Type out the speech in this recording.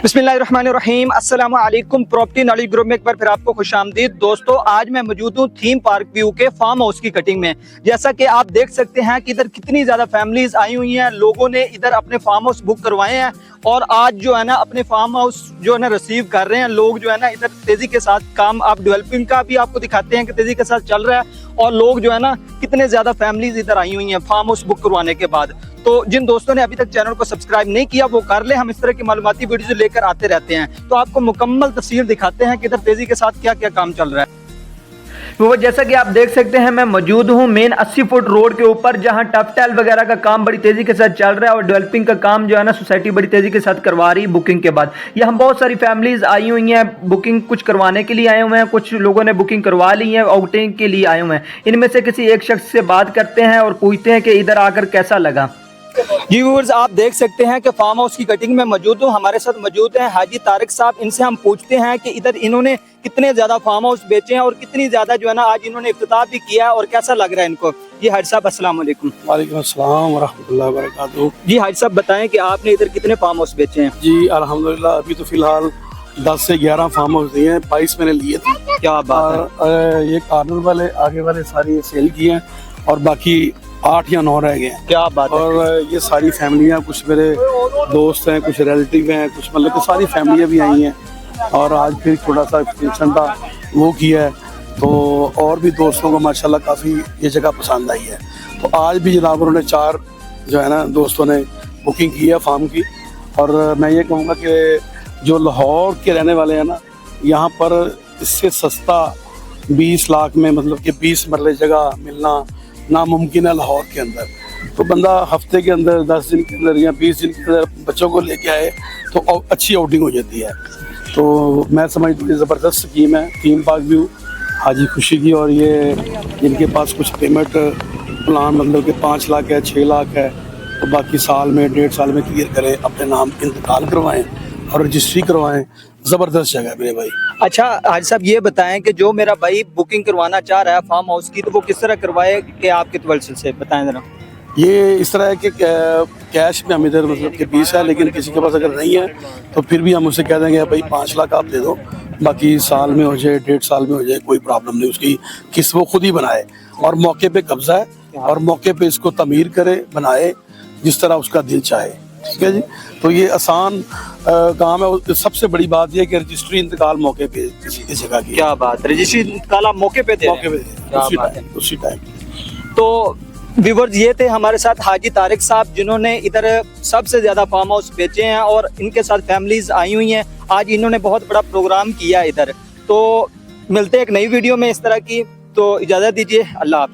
बिस्मिल्लाहिर्रहमानिर्रहीम अस्सलाम वालेकुम। प्रॉपर्टी नॉलेज ग्रुप में एक बार फिर आपको खुशामदीद। दोस्तों, आज मैं मौजूद हूँ थीम पार्क व्यू के फार्म हाउस की कटिंग में। जैसा कि आप देख सकते हैं कि इधर कितनी ज़्यादा फैमिलीज आई हुई हैं, लोगों ने इधर अपने फार्म हाउस बुक करवाए हैं और आज जो है ना अपने फार्म हाउस जो है ना रिसीव कर रहे हैं लोग। जो है ना इधर तेज़ी के साथ काम, आप डेवलपिंग का भी आपको दिखाते हैं कि तेज़ी के साथ चल रहा है और लोग जो है ना कितने ज़्यादा फैमिलीज इधर आई हुई हैं फार्म हाउस बुक करवाने के बाद। तो जिन दोस्तों ने अभी तक चैनल को सब्सक्राइब नहीं किया वो कर ले, हम इस तरह की मालूमाती वीडियो लेकर आते रहते हैं तो आपको मुकम्मल तफसील दिखाते हैं कि इधर तेजी के साथ क्या क्या काम चल रहा है। वो जैसा कि आप देख सकते हैं मैं मौजूद हूं मेन 80 फुट रोड के ऊपर, जहां टफ टाइल वगैरह का काम बड़ी तेजी के साथ चल रहा है और डेवलपिंग का काम जो है ना सोसाइटी बड़ी तेजी के साथ करवा रही है बुकिंग के बाद। यहाँ बहुत सारी फैमिलीज आई हुई हैं, बुकिंग कुछ करवाने के लिए आए हुए हैं, कुछ लोगों ने बुकिंग करवा ली है, आउटिंग के लिए आए हुए हैं। इनमें से किसी एक शख्स से बात करते हैं और पूछते हैं कि इधर आकर कैसा लगा। जी व्यूअर्स, आप देख सकते हैं कि फार्म हाउस की कटिंग में मौजूद हूँ। हमारे साथ मौजूद हैं हाजी तारिक साहब। इनसे हम पूछते हैं कि इधर इन्होंने कितने ज्यादा फार्म हाउस बेचे हैं और कितनी ज्यादा जो है ना आज इन्होंने इफ्तिताह भी किया है और कैसा लग रहा है इनको। जी हाजी साहब, अस्सलाम वालेकुम। वालेकुम अस्सलाम व रहमतुल्लाहि व बरकातहू। जी हाजी साहब, बताएं कि आपने इधर कितने फार्म हाउस बेचे हैं। जी अल्हम्दुलिल्लाह, अभी तो फिलहाल 10 से 11 फार्म हाउस दिए हैं, 22 मैंने लिए थे। क्या बात है। ये कॉर्नर वाले आगे वाले सारी सेल किए हैं और बाकी 8 या 9 रह गए हैं। क्या बात है। और ये सारी फैमिलियाँ, कुछ मेरे दोस्त हैं, कुछ रिलेटिव हैं, कुछ मतलब कि सारी फैमिलियाँ भी आई हैं और आज फिर थोड़ा सा फंक्शन था वो किया है तो और भी दोस्तों को माशाल्लाह काफ़ी ये जगह पसंद आई है। तो आज भी जनाब उन्होंने 4 जो है ना दोस्तों ने बुकिंग की है फार्म की। और मैं ये कहूँगा कि जो लाहौर के रहने वाले हैं ना, यहाँ पर इससे सस्ता 20 लाख में मतलब कि 20 मरले जगह मिलना नामुमकिन है लाहौर के अंदर। तो बंदा हफ्ते के अंदर 10 दिन के अंदर या 20 दिन के अंदर बच्चों को लेके आए तो अच्छी आउटिंग हो जाती है। तो मैं समझता हूँ ज़बरदस्त स्कीम है थीम पार्क व्यू हाजी खुशी की। और ये जिनके पास कुछ पेमेंट प्लान मतलब कि 5 लाख है, 6 लाख है, तो बाकी साल में 1.5 साल में क्लियर करें, अपने नाम इंतकाल करवाएं और रजिस्ट्री करवाएं। ज़बरदस्त जगह है मेरे भाई। अच्छा हाजी साहब, ये बताएं कि जो मेरा भाई बुकिंग करवाना चाह रहा है फार्म हाउस की तो वो किस तरह करवाए कि आपके तवज्जुह से बताएं जरा। ये इस तरह है कि कैश में हम इधर मतलब कि 20 है, लेकिन किसी के पास अगर नहीं है तो फिर भी हम उसे कह देंगे भाई 5 लाख आप दे दो, बाकी साल में हो जाए 1.5 साल में हो जाए, कोई प्रॉब्लम नहीं। उसकी किस्त वो खुद ही बनाए और मौके पे कब्जा है और मौके पे इसको तमीर करे, बनाए जिस तरह उसका दिल चाहे। ठीक है जी। तो ये आसान काम है। सबसे बड़ी बात यह कि रजिस्ट्री इंतकाल मौके पे इस जगह की। क्या बात, रजिस्ट्री इंतकाल आप मौके पे उसी टाइम। तो व्यूअर्स, ये थे हमारे साथ हाजी तारिक साहब जिन्होंने इधर सबसे ज्यादा फार्म हाउस बेचे हैं और इनके साथ फैमिलीज आई हुई हैं। आज इन्होंने बहुत बड़ा प्रोग्राम किया इधर। तो मिलते हैं एक नई वीडियो में इस तरह की, तो इजाजत दीजिए, अल्लाह हाफ़िज़।